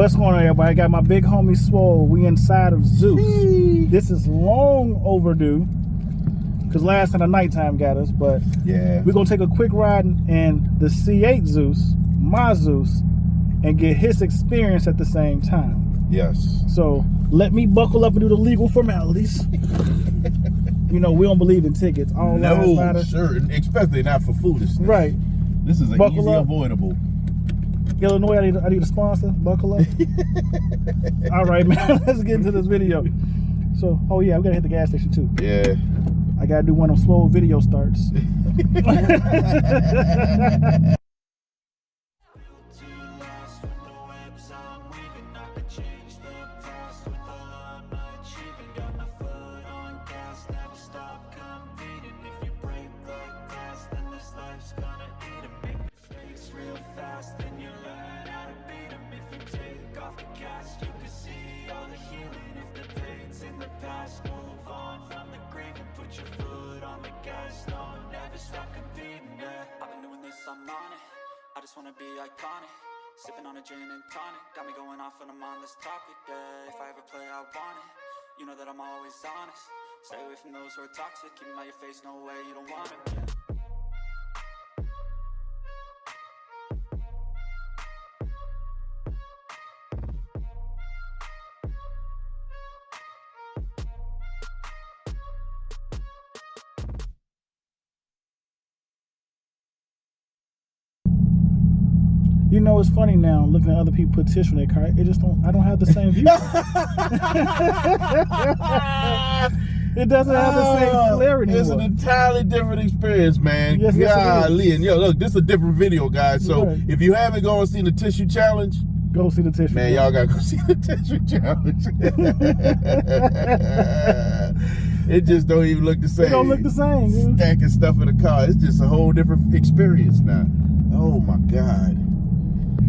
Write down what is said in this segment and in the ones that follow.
What's going on, everybody? I got my big homie Swole. We inside of Zeus. This is long overdue because last time the nighttime got us, but yeah, we're gonna take a quick ride in the C8 Zeus, my Zeus, and get his experience at the same time. Yes. So let me buckle up and do the legal formalities. You know, we don't believe in tickets. All lives matter. Sure, especially not for foolishness. Right. This is an Buckle easy up. Avoidable. Illinois, I need a sponsor. Buckle up. All right, man. Let's get into this video. So, oh yeah, we gotta hit the gas station too. Yeah. I gotta do one of them slow video starts. I just wanna be iconic, sipping on a gin and tonic. Got me going off when I'm on this topic, yeah. If I ever play, I want it. You know that I'm always honest. Stay away from those who are toxic. Keep them out your face, no way, you don't want it. You know, it's funny now looking at other people put tissue in their car. It just don't. I don't have the same view. It doesn't have the same clarity. It's an entirely different experience, man. Yes, Golly. And yo, look, this is a different video, guys. So right. If you haven't gone and seen the tissue challenge, go see the tissue. Man, y'all gotta go see the tissue challenge. It just don't even look the same. It don't look the same. Dude. Stacking stuff in the car. It's just a whole different experience now. Oh my God.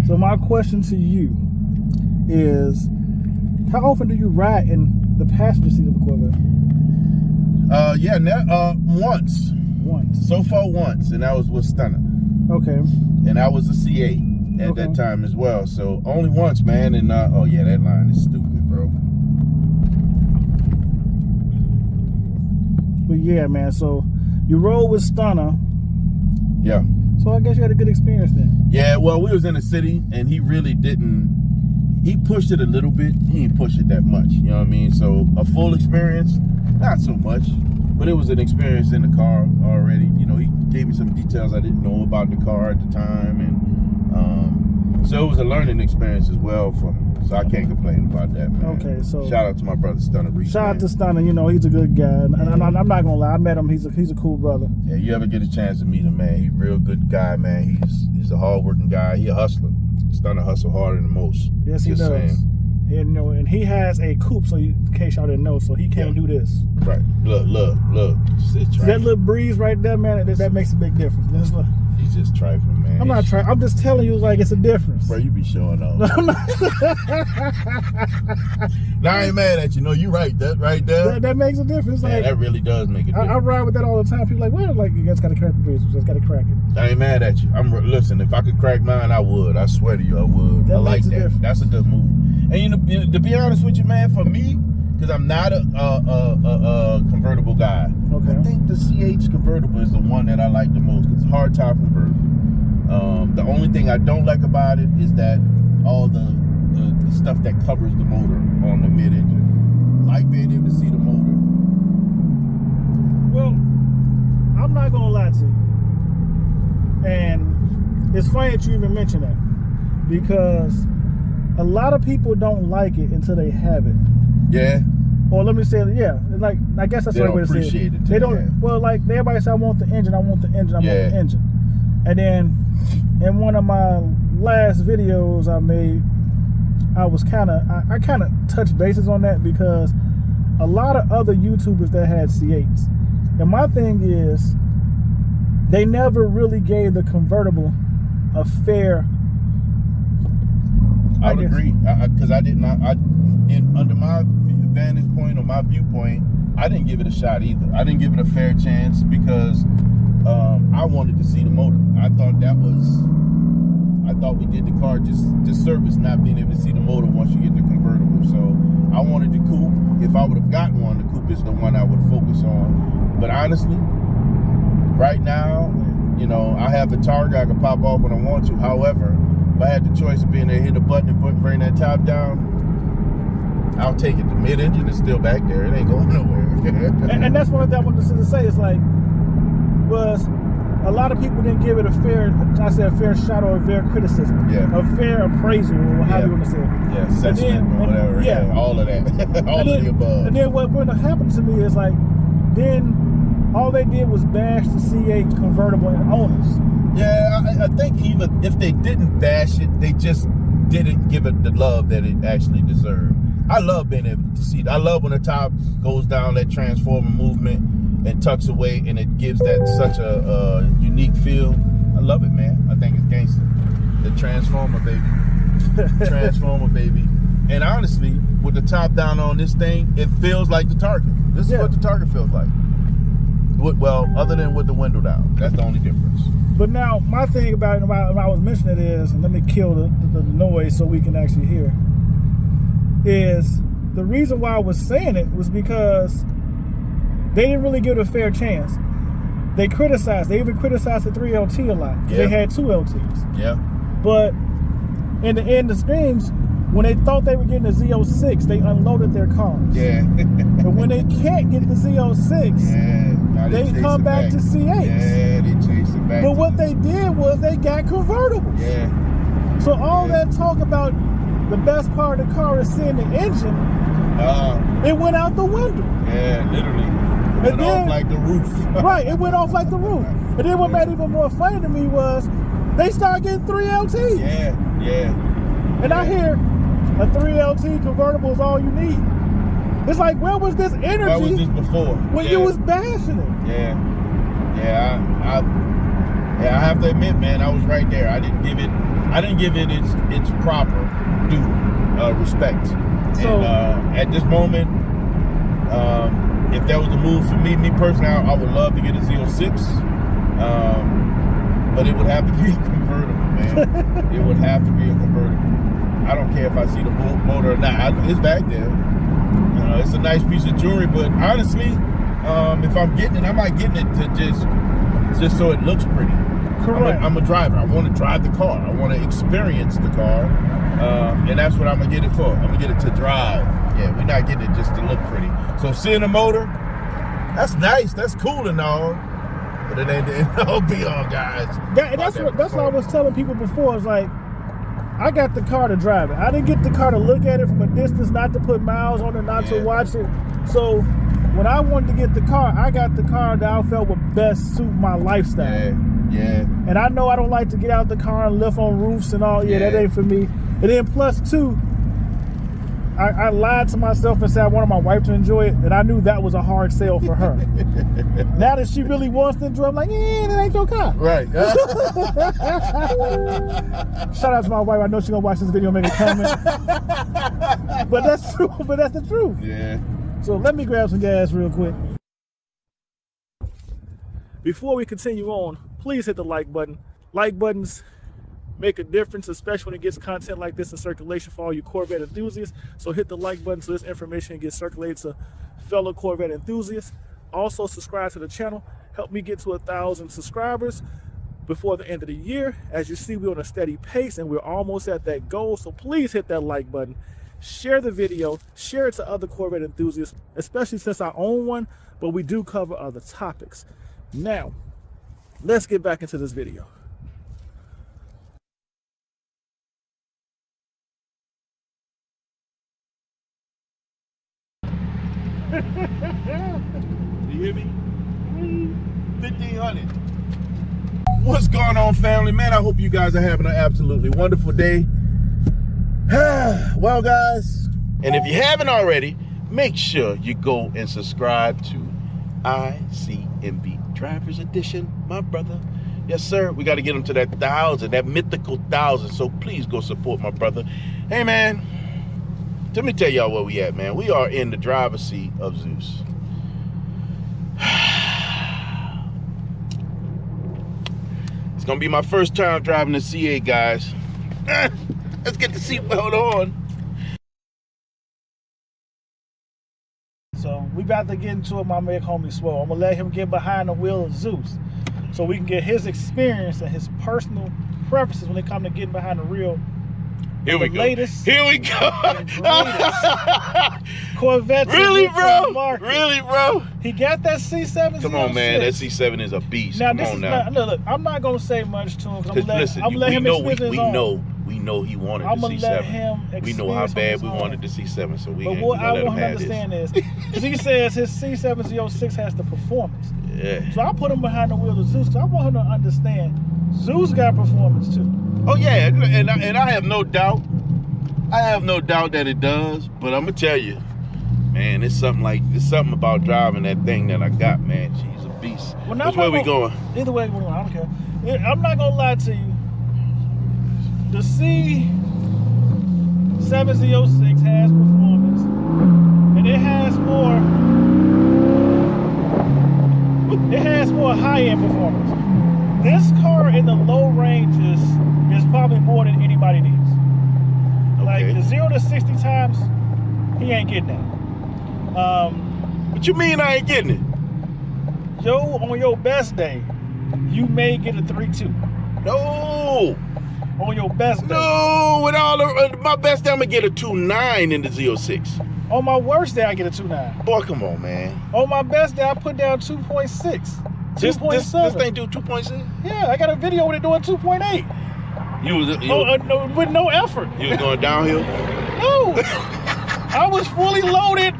So my question to you is, how often do you ride in the passenger seat of a Corvette? Once. Once. So far once, and that was with Stunner. Okay. And I was a C8 at that time as well. So only once, man. And oh yeah, that line is stupid, bro. But yeah, man. So you rode with Stunner. Yeah. So I guess you had a good experience then. Yeah, well, we was in the city, and he really didn't. He pushed it a little bit. He didn't push it that much. You know what I mean? So a full experience, not so much, but it was an experience in the car already. You know, he gave me some details I didn't know about the car at the time, and so it was a learning experience as well for me. So I can't complain about that, man. Okay, so shout out to my brother Stunner Reese. Shout out to Stunner. You know, he's a good guy, and I'm not gonna lie. I met him. He's a cool brother. Yeah, you ever get a chance to meet him, man? He's a real good guy, man. He's a hard-working guy. He a hustler. Stunner hustle harder than most. Yes, he does. And, you know, and he has a coupe, so in case y'all didn't know, so he can't do this. Right. Look. That little breeze right there, man. That makes a big difference. Look. He's just trifling, man. I'm not trying. I'm just telling you, like, it's a difference. Bro, you be showing off. Now I ain't mad at you. No, you right. That right there. That makes a difference. Man, like, that really does make a difference. I ride with that all the time. People like, well, like, you guys got to crack the breeze. You just got to crack it. I ain't mad at you. Listen, if I could crack mine, I would. I swear to you, I would. I like that. That's a good move. And you know, to be honest with you, man, for me, because I'm not a convertible guy. Okay. I think the C8's convertible is the one that I like the most. It's hard top convertible. The only thing I don't like about it is that all the stuff that covers the motor on the mid-engine. Like being able to see the motor. Well, I'm not gonna lie to you, and it's funny that you even mention that, because a lot of people don't like it until they have it. Yeah. Or let me say, yeah, like, I guess that's the right way to say it. They don't appreciate it. They don't. Well, like, everybody say, I want the engine, I want the engine, I want the engine. And then in one of my last videos I made, I kind of touched bases on that, because a lot of other YouTubers that had C8s, and my thing is, they never really gave the convertible a fair. I would agree, because I did not. Under my vantage point or my viewpoint, I didn't give it a shot either. I didn't give it a fair chance because I wanted to see the motor. I thought we did the car just disservice not being able to see the motor once you get the convertible. So I wanted the coupe. If I would have gotten one, the coupe is the one I would focus on. But honestly, right now, you know, I have the Targa. I can pop off when I want to. However, if I had the choice of being able to hit a button and bring that top down, I'll take it. The mid-engine is still back there. It ain't going nowhere. and that's one of that I wanted to say. It's like, was a lot of people didn't give it a fair shot or a fair criticism. Yeah. A fair appraisal, or however you want to say it. Yeah, assessment or whatever. Yeah, all of that. all of the above. And then what happened to me is like, then all they did was bash the C8 convertible and owners. Yeah, I think even if they didn't bash it, they just didn't give it the love that it actually deserved. I love being able to see it. I love when the top goes down, that transformer movement, and tucks away, and it gives that such a unique feel. I love it, man. I think it's gangster. The transformer, baby. Transformer, baby. And honestly, with the top down on this thing, it feels like the Targa. This is what the Targa feels like. Well, other than with the window down. That's the only difference. But now, my thing about it, when I was mentioning it is, and let me kill the noise so we can actually hear, is the reason why I was saying it was because they didn't really give it a fair chance. They even criticized the 3LT a lot. Yeah. They had 2 LTs. Yeah. But in the end of streams, when they thought they were getting the Z06, they unloaded their cars. Yeah. And when they can't get the Z06, they come back to C8s. Yeah, they chase it back. But what they did was they got convertibles. Yeah. So all that talk about the best part of the car is seeing the engine, it went out the window. Yeah, literally. It went off like the roof. Right, it went off like the roof. And then what made it even more funny to me was they started getting 3LTs. Yeah. And I hear a 3LT convertible is all you need. It's like, where was this energy? Where was this before? When you was bashing it. Yeah. I have to admit, man, I was right there. I didn't give it its proper due respect. So and, at this moment, if that was the move for me personally, I would love to get a Z06. But it would have to be a convertible, man. It would have to be a convertible. I don't care if I see the motor or not. It's back there. It's a nice piece of jewelry, but honestly, if I'm getting it, I might get it to just so it looks pretty. Correct. I'm a driver. I want to drive the car. I want to experience the car, and that's what I'm gonna get it for. I'm gonna get it to drive. Yeah, we're not getting it just to look pretty. So seeing the motor, that's nice. That's cool and all, but it ain't the end all be all, guys. That's what I was telling people before. It's like, I got the car to drive it. I didn't get the car to look at it from a distance, not to put miles on it, not to watch it. So when I wanted to get the car, I got the car that I felt would best suit my lifestyle. Yeah. And I know I don't like to get out the car and lift on roofs and all. Yeah, that ain't for me. And then plus two, I lied to myself and said I wanted my wife to enjoy it, and I knew that was a hard sell for her. Now that she really wants to enjoy it, I'm like, that ain't your car. Right. Shout out to my wife. I know she's gonna watch this video and make a comment. But that's true. But that's the truth. Yeah. So let me grab some gas real quick. Before we continue on, please hit the like button. Like buttons make a difference, especially when it gets content like this in circulation for all you Corvette enthusiasts. So hit the like button so this information gets circulated to fellow Corvette enthusiasts. Also subscribe to the channel. Help me get to 1,000 subscribers before the end of the year. As you see, we're on a steady pace and we're almost at that goal. So please hit that like button. Share the video. Share it to other Corvette enthusiasts, especially since I own one, but we do cover other topics. Now, let's get back into this video. You hear me? 1,500. What's going on, family? Man, I hope you guys are having an absolutely wonderful day. Well, guys, and if you haven't already, make sure you go and subscribe to ICNV Drivers Edition, my brother. Yes, sir. We got to get him to that 1,000, that mythical 1,000. So please go support my brother. Hey, man, let me tell y'all where we at, man. We are in the driver's seat of Zeus. It's gonna be my first time driving the C8, guys. Let's get the seatbelt on. So we about to get into it, my big homie Swole. I'm gonna let him get behind the wheel of Zeus, so we can get his experience and his personal preferences when it comes to getting behind the wheel. Here we go. Here we go. Corvette. Really, bro? Really, bro? He got that C7 Z06. Come on, man. That C7 is a beast. Now, Come on look, I'm not gonna say much to him. Listen, I'm let him experience his own. We know he wanted the I'm gonna C7. let him experience. We know how bad we wanted the C7, so we. But what I want him to understand is, because he says his C7 Z06 has the performance. Yeah. So I put him behind the wheel of Zeus because I want him to understand Zeus got performance too. Oh yeah, and I have no doubt. I have no doubt that it does, but I'm gonna tell you, man, it's something about driving that thing that I got, man. She's a beast. Well, which way we going? Either way we going, I don't care. I'm not gonna lie to you. The C7 Z06 has performance, and it has more. It has more high-end performance. This car in the low ranges is probably more than anybody needs. Like the 0 to 60 times, he ain't getting that. What you mean I ain't getting it? Yo, on your best day, you may get a 3.2. No. On your best day. No, with all my best day, I'm gonna get a 2.9 in the Z06. On my worst day, I get a 2.9. Boy, come on, man. On my best day, I put down 2.6. 2.7. This thing do 2.6? Yeah, I got a video with it doing 2.8. No, with no effort. You was going downhill? No. I was fully loaded.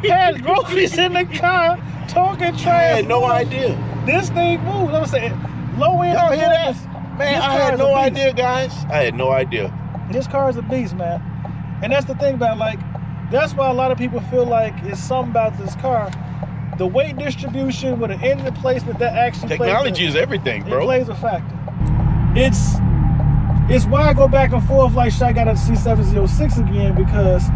Had groceries in the car, talking trash. I had no idea. This thing moves. I'm saying, low end. Y'all hear that? Man, I had no idea, guys. I had no idea. This car is a beast, man. And that's the thing about, like, that's why a lot of people feel like it's something about this car. The weight distribution with an engine placement that actually technology is everything, bro. It plays a factor. It's why I go back and forth like should I got a C7 Z06 again, because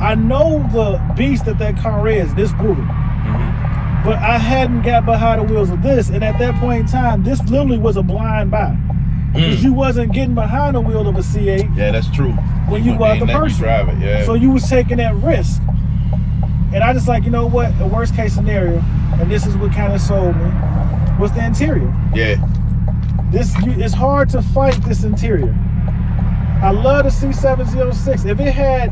I know the beast that car is. This brutal. Mm-hmm. But I hadn't got behind the wheels of this, and at that point in time, this literally was a blind buy. Because you wasn't getting behind the wheel of a C8. Yeah, that's true. When you was the person. Drive it, yeah. So you was taking that risk. And I just like, you know what, the worst case scenario, and this is what kind of sold me, was the interior. Yeah. It's hard to fight this interior. I love the C7 Z06. If it had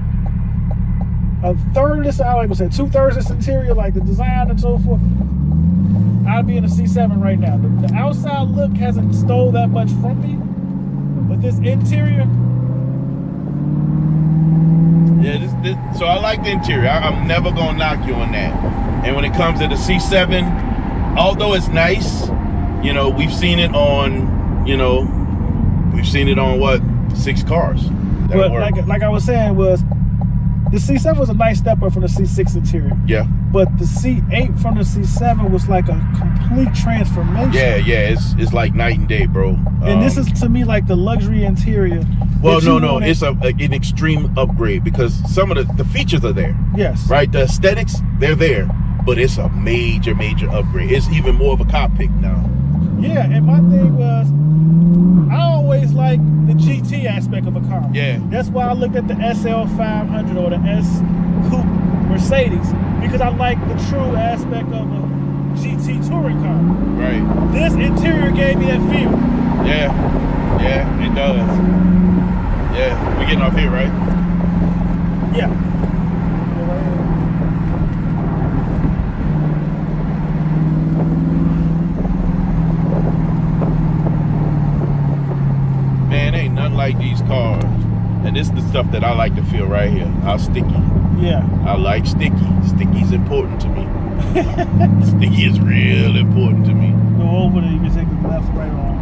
a third of this, I would say 2/3 of this interior, like the design and so forth, I'd be in a C7 right now. The outside look hasn't stole that much from me, but this interior. Yeah, so I like the interior. I'm never gonna knock you on that. And when it comes to the C7, although it's nice, you know, we've seen it on what, 6 cars. But like I was saying, was the C7 was a nice step up from the C6 interior. Yeah. But the C8 from the C7 was like a complete transformation. Yeah, it's like night and day, bro. And this is to me like the luxury interior. Well, no, it's an extreme upgrade because some of the features are there. Yes. Right, the aesthetics, they're there, but it's a major upgrade. It's even more of a cockpit now. Yeah, and my thing was, I always like the GT aspect of a car. Yeah. That's why I looked at the SL500 or the S Coupe Mercedes, because I like the true aspect of a GT touring car. Right. This interior gave me that feel. Yeah, it does. Yeah, we getting off here, right? Yeah. Man, ain't nothing like these cars. And this is the stuff that I like to feel right here. How sticky. Yeah. I like sticky. Sticky's important to me. Sticky is real important to me. Go over there, you can take the left, right on.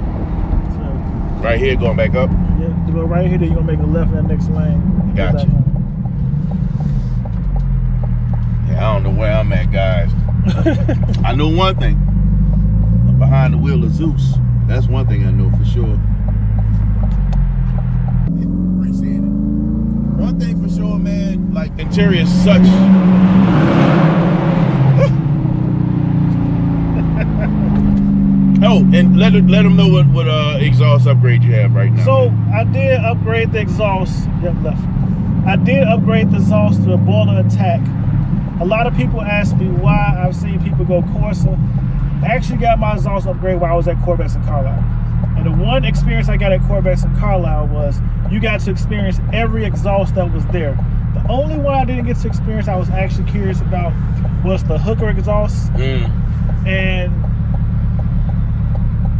So, right here, going back up? Yeah, to go right here, then you're going to make a left in that next lane. Gotcha. Yeah, I don't know where I'm at, guys. I know one thing. I'm behind the wheel of Zeus. That's one thing I know for sure. Appreciate it. One thing for sure, man, like the interior is such. Oh, And let them know what exhaust upgrade you have right now. So I did upgrade the exhaust. Yep, left. I did upgrade the exhaust to a boiler attack. A lot of people ask me why I've seen people go Corsa. I actually got my exhaust upgrade while I was at Corvettes in Carlisle. And the one experience I got at Corvettes in Carlisle was you got to experience every exhaust that was there. The only one I didn't get to experience I was actually curious about was the hooker exhaust. And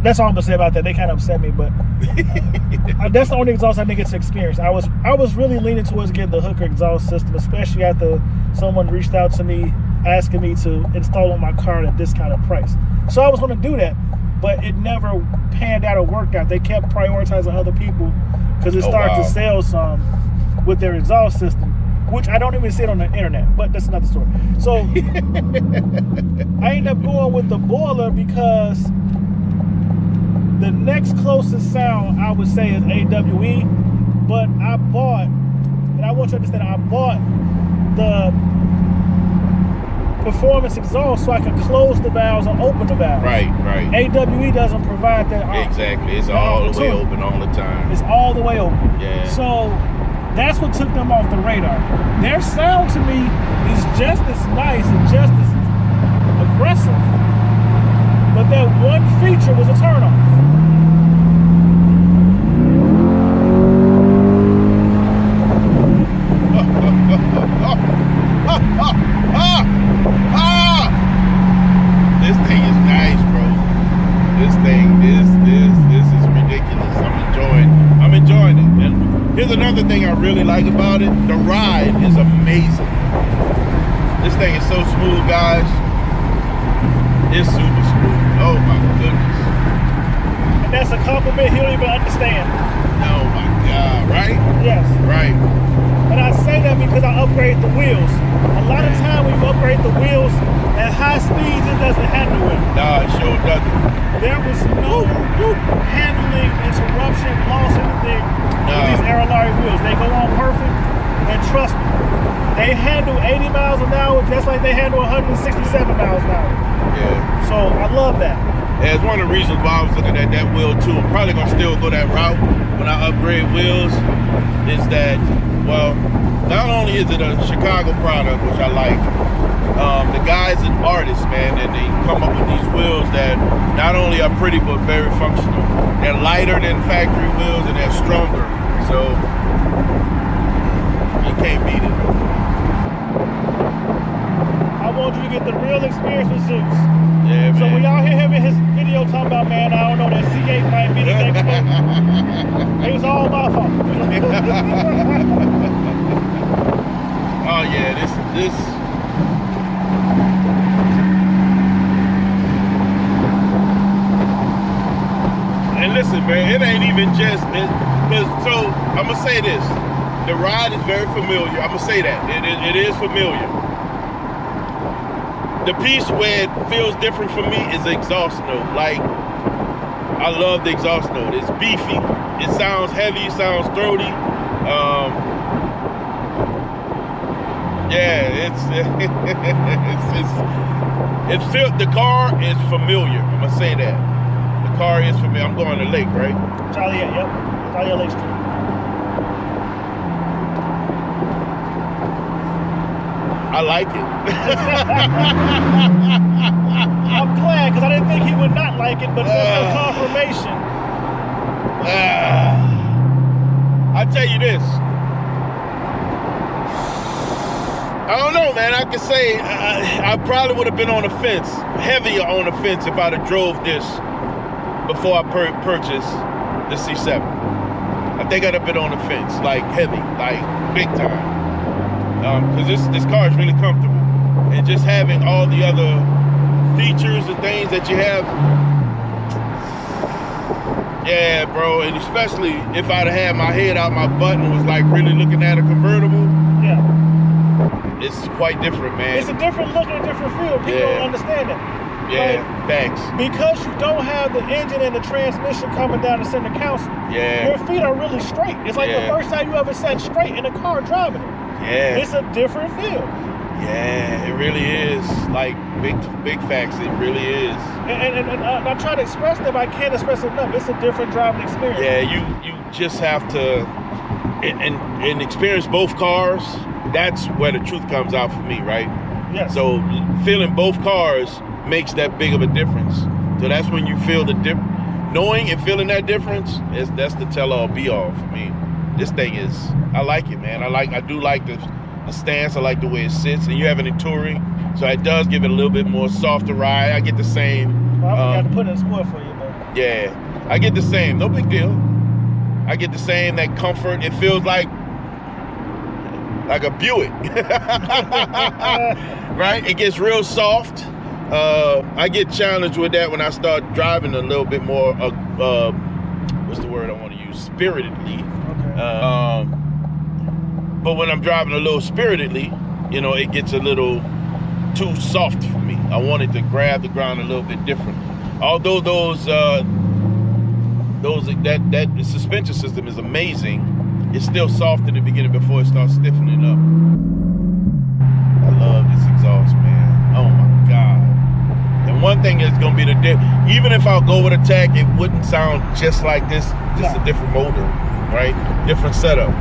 that's all I'm gonna say about that. They kind of upset me, but that's the only exhaust I didn't get to experience. I was really leaning towards getting the hooker exhaust system, especially after someone reached out to me asking me to install on my car at a discounted price. So I was gonna do that, but it never panned out or worked out. They kept prioritizing other people because it started to sell some with their exhaust system, which I don't even see it on the internet, but that's another story. So I ended up going with the boiler because the next closest sound I would say is AWE, but I bought, and I want you to understand, I bought the performance exhaust so I can close the valves and open the valves. Right. AWE doesn't provide that. Exactly. It's all the way open all the time. It's all the way open. Yeah. So that's what took them off the radar. Their sound to me is just as nice and just as aggressive, but that one feature was a turnoff. This thing is nice, bro. This is ridiculous. I'm enjoying it. And here's another thing I really like about it. The ride is amazing. This thing is so smooth, guys. It's super smooth. Oh my goodness. And that's a compliment he don't even understand. Oh my God, right? Yes. Right. And I say that because I upgrade the wheels. A lot of time when you upgrade the wheels at high speeds, it doesn't handle it. Nah, it sure doesn't. There was no handling, interruption, loss, anything with these Aerolarry wheels. They go on perfect, and trust me, they handle 80 miles an hour just like they handle 167 miles an hour. Yeah. So I love that. Yeah, it's one of the reasons why I was looking at that wheel too. I'm probably gonna still go that route when I upgrade wheels. Is that, well, not only is it a Chicago product, which I like, the guy's an artist, man, and they come up with these wheels that not only are pretty but very functional. They're lighter than factory wheels and they're stronger. So you can't beat it. I want you to get the real experience with Zeus. Yeah, man. So when y'all hear him in his video talking about, man, I don't know, that C8 might be the next one, it was all my fault. Oh yeah, this. And listen, man, it ain't even just this. So I'm gonna say this: the ride is very familiar. I'm gonna say that it is familiar. The piece where it feels different for me is the exhaust note. Like, I love the exhaust note. It's beefy. It sounds heavy. Sounds throaty. Yeah, the car is familiar. I'm gonna say that. The car is familiar. I'm going to Lake, right? Joliet, yep. Joliet Lake Street. I like it. I'm glad, because I didn't think he would not like it, but just a confirmation. I tell you this. I don't know, man. I could say I probably would have been on the fence, heavier on the fence, if I'd have drove this before I purchased the C7. I think I'd have been on the fence, like heavy, like big time. Because this car is really comfortable. And just having all the other features and things that you have. Yeah, bro. And especially if I'd have had my head out my butt and was like really looking at a convertible. Yeah. It's quite different, man. It's a different look and a different feel. People don't understand it. Yeah, like, facts. Because you don't have the engine and the transmission coming down the center console. Yeah. Your feet are really straight. It's like the first time you ever sat straight in a car driving it. Yeah. It's a different feel. Yeah, it really is. Like big facts, it really is. And I try to express that, but I can't express it enough. It's a different driving experience. Yeah, you just have to and experience both cars. That's where the truth comes out for me, right? Yes. So feeling both cars makes that big of a difference. So that's when you feel the difference. Knowing and feeling that difference, that's the tell-all be-all for me. This thing is, I like it, man. I do like the stance. I like the way it sits. And you have it in touring, so it does give it a little bit more softer ride. I get the same. Well, I forgot to put in sport for you, but yeah, I get the same. No big deal. I get the same, that comfort. It feels like a Buick, right? It gets real soft. I get challenged with that when I start driving a little bit more, what's the word I want to use? Spiritedly. Okay. But when I'm driving a little spiritedly, you know, it gets a little too soft for me. I wanted to grab the ground a little bit different. Although that suspension system is amazing, it's still soft in the beginning before it starts stiffening up. I love this exhaust, man. Oh my God. And one thing is gonna be even if I'll go with a tech, it wouldn't sound just like this. Just a different motor, right? Different setup.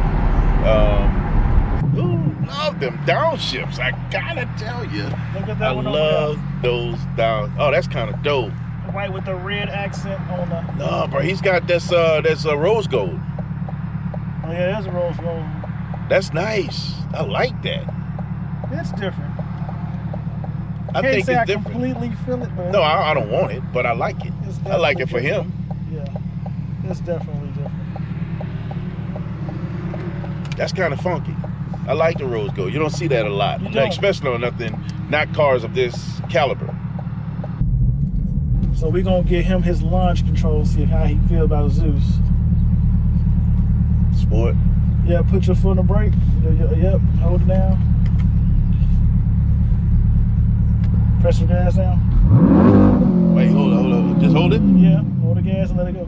Love them downshifts. I gotta tell you. Look at that I one love those down. Oh, that's kind of dope. Right with the red accent on the. No, bro, he's got that's rose gold. Oh yeah, that's a rose gold. That's nice. I like that. It's different. I think it's different. Completely feel it, but no, I don't want it, but I like it. I like it for him. Yeah, it's definitely different. That's kind of funky. I like the rose gold. You don't see that a lot, especially on not cars of this caliber. So we're gonna get him his launch control, see how he feel about Zeus. Sport. Yeah, put your foot on the brake. Yep, hold it down. Press the gas down. Wait, hold on. Just hold it? Yeah, hold the gas and let it go.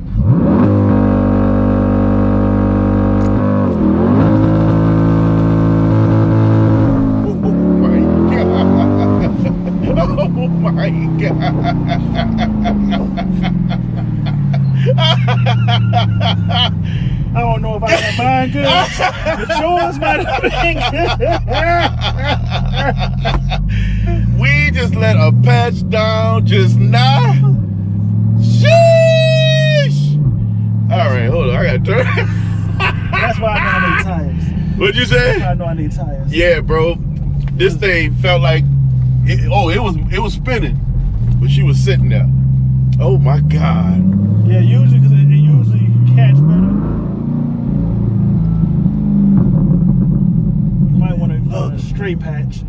Oh my God. I don't know if I can buy good, but yours might have been good. We just let a patch down just now. Sheesh. All right, hold on. I gotta turn. That's why I know I need tires. What'd you say? I know I need tires. Yeah, bro. This thing felt like it was spinning, but she was sitting there. Oh my God. Yeah, usually because it usually catch better. You might want to a straight patch.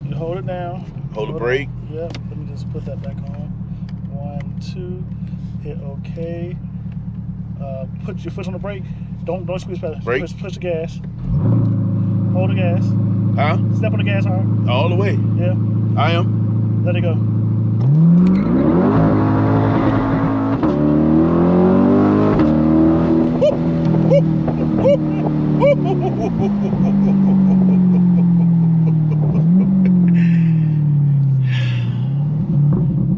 You hold it down. Hold the brake. Yep. Let me just put that back on. 1, 2. Hit OK. Put your foot on the brake. Don't squeeze pedal. Push the gas. Hold the gas. Huh? Step on the gas hard. All the way. Yeah. I am. Let it go.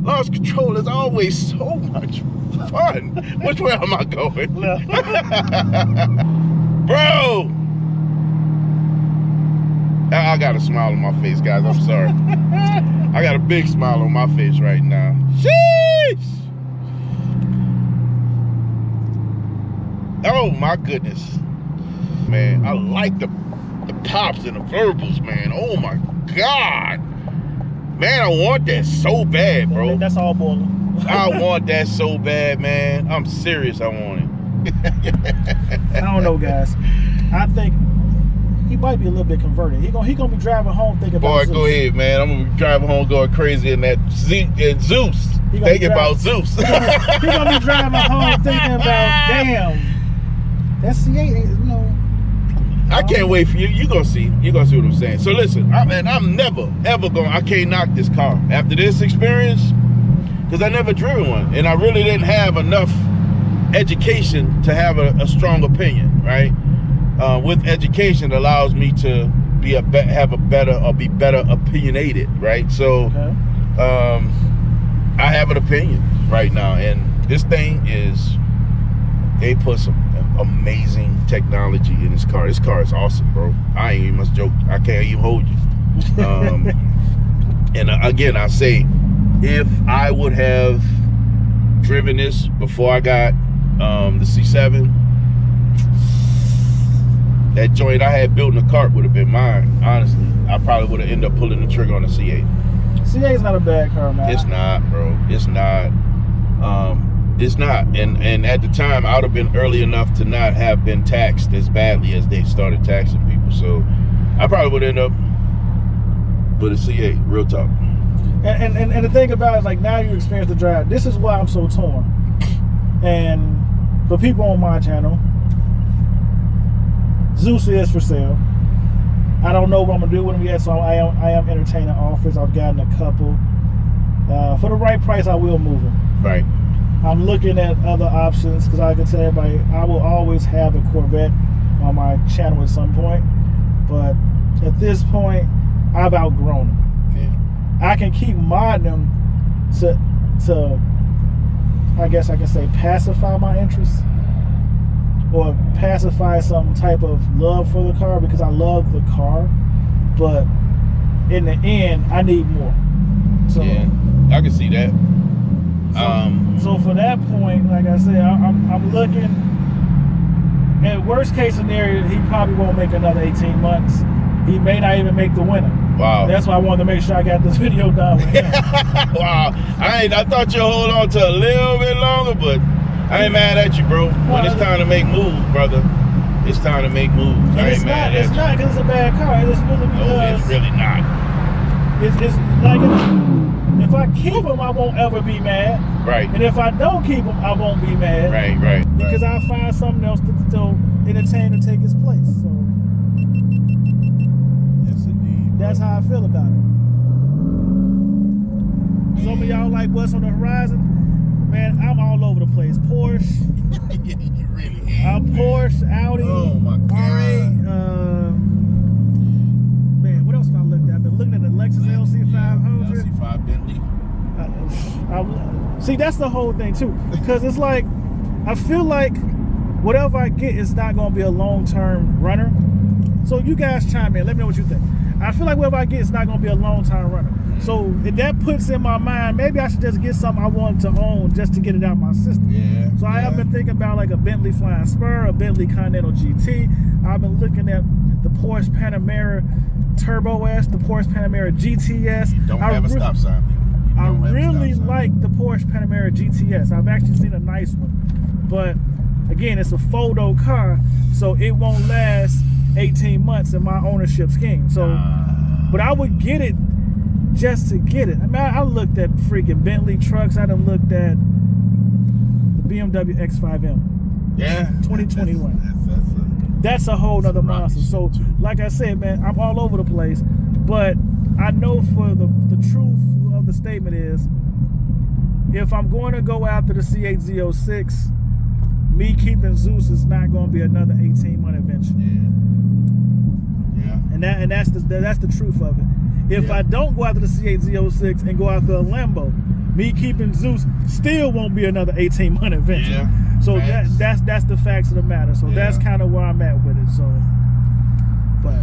Launch control is always so much fun. Which way am I going? Left. Bro! I got a smile on my face, guys. I'm sorry. I got a big smile on my face right now. Sheesh! Oh my goodness. Man, I like the pops and the verbals, man. Oh my God. Man, I want that so bad, bro. That's all boiler. I want that so bad, man. I'm serious, I want it. I don't know, guys. I think he might be a little bit converted. He gonna be driving home thinking about Zeus. Boy, go ahead, man. I'm gonna be driving home going crazy in that Zeus. Thinking about Zeus. He gonna be driving home thinking about, damn, that C8, you know. I can't wait for you. You're gonna see. You're gonna see what I'm saying. So listen, I'm never, ever I can't knock this car. After this experience, because I never driven one. And I really didn't have enough education to have a strong opinion, right? with education, it allows me to be be better opinionated, right? So I have an opinion right now, and this thing is, they put some amazing technology in this car. This car is awesome, bro. I ain't even much joke. I can't even hold you. And again, I say, if I would have driven this before I got the C7, that joint I had built in the cart would have been mine. Honestly, I probably would have ended up pulling the trigger on the C8. C8 is not a bad car, man. It's not, bro. It's not. It's not. And at the time, I would have been early enough to not have been taxed as badly as they started taxing people. So I probably would end up with a C8. Real talk. And the thing about it is, like, now you experience the drive. This is why I'm so torn. And for people on my channel, Zeus is for sale. I don't know what I'm gonna do with them yet, so I am entertaining offers. I've gotten a couple. For the right price, I will move them. Right. I'm looking at other options because I can tell everybody I will always have a Corvette on my channel at some point. But at this point, I've outgrown them. Yeah. I can keep modding them to I guess I can say pacify my interests, or pacify some type of love for the car, because I love the car, but in the end I need more. So yeah, I can see that. So for that point, like I said, I'm looking at worst case scenario, he probably won't make another 18 months. He may not even make the winter. Wow. That's why I wanted to make sure I got this video done with him. Wow. I thought you'd hold on to a little bit longer, but I ain't mad at you, bro. When it's time to make moves, brother, it's time to make moves. I ain't mad at you. It's not because it's a bad car. It's really because... No, it's really not. It's like, if I keep him, I won't ever be mad. Right. And if I don't keep him, I won't be mad. Right. Because I'll find something else to entertain to take his place. So yes, indeed. That's how I feel about it. Some of y'all like what's on the horizon. Man, I'm all over the place. Porsche. You really is. Porsche, Audi. Oh my God. Man, what else have I looked at? I've been looking at the Lexus LC500. LC5 Bentley. See, that's the whole thing too. Because it's like, I feel like whatever I get is not going to be a long-term runner. So you guys chime in. Let me know what you think. I feel like whatever I get is not going to be a long-term runner. So if that puts in my mind, maybe I should just get something I want to own just to get it out of my system. Yeah. So I have been thinking about like a Bentley Flying Spur, a Bentley Continental GT. I've been looking at the Porsche Panamera Turbo S, the Porsche Panamera GTS. Don't have a stop sign. I really like the Porsche Panamera GTS. I've actually seen a nice one. But again, it's a four-door car, so it won't last 18 months in my ownership scheme. So, but I would get it just to get it. I mean, I looked at freaking Bentley trucks. I done looked at the BMW X5M. Yeah. 2021. That's a whole nother monster. So, like I said, man, I'm all over the place. But I know for the truth of the statement is, if I'm going to go after the C8 Z06, me keeping Zeus is not going to be another 18-month adventure. Yeah. And that's the truth of it. If I don't go after the C8 Z06 and go after a Lambo, me keeping Zeus still won't be another 18-month adventure. Yeah. So that's the facts of the matter. So that's kind of where I'm at with it. So, but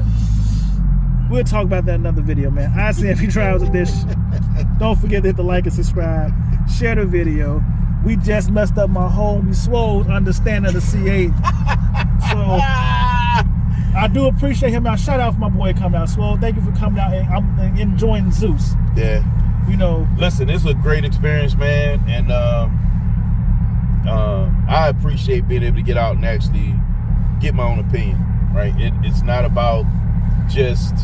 we'll talk about that in another video, man. ICNV Trials Edition. Don't forget to hit the like and subscribe. Share the video. We just messed up my homie Swole's understanding of the C8. So I do appreciate him. Now, shout out for my boy coming out. Swole, thank you for coming out, and I'm enjoying Zeus. Yeah. You know. Listen, this was a great experience, man, and I appreciate being able to get out and actually get my own opinion, right? It's not about just,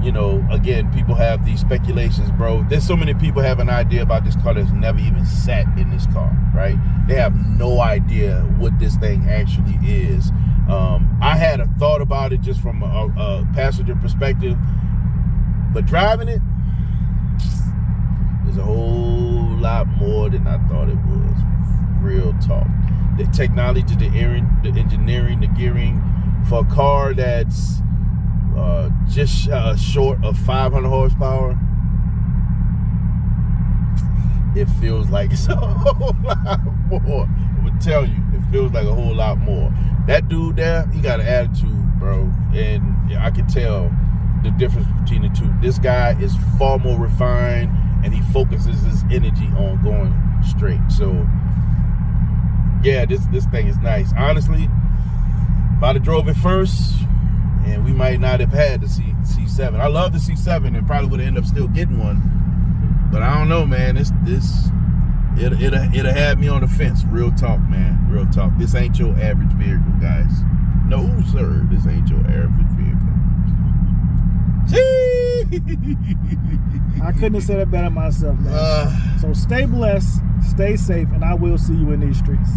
you know, again, people have these speculations, bro. There's so many people have an idea about this car that's never even sat in this car, right? They have no idea what this thing actually is. I had a thought about it just from a passenger perspective, but driving it is a whole lot more than I thought it was. Real talk. The technology, the engineering, the gearing, for a car that's just short of 500 horsepower, it feels like it's a whole lot more. I would tell you, it feels like a whole lot more. That dude there, he got an attitude, bro, and I could tell the difference between the two. This guy is far more refined, and he focuses his energy on going straight. So yeah, this thing is nice. Honestly, if I'd have drove it first, and we might not have had the C7. I love the C7 and probably would have ended up still getting one. But I don't know, man. It'll have me on the fence. Real talk, man. Real talk. This ain't your average vehicle, guys. No, sir. This ain't your average vehicle. I couldn't have said it better myself, man. So stay blessed, stay safe, and I will see you in these streets.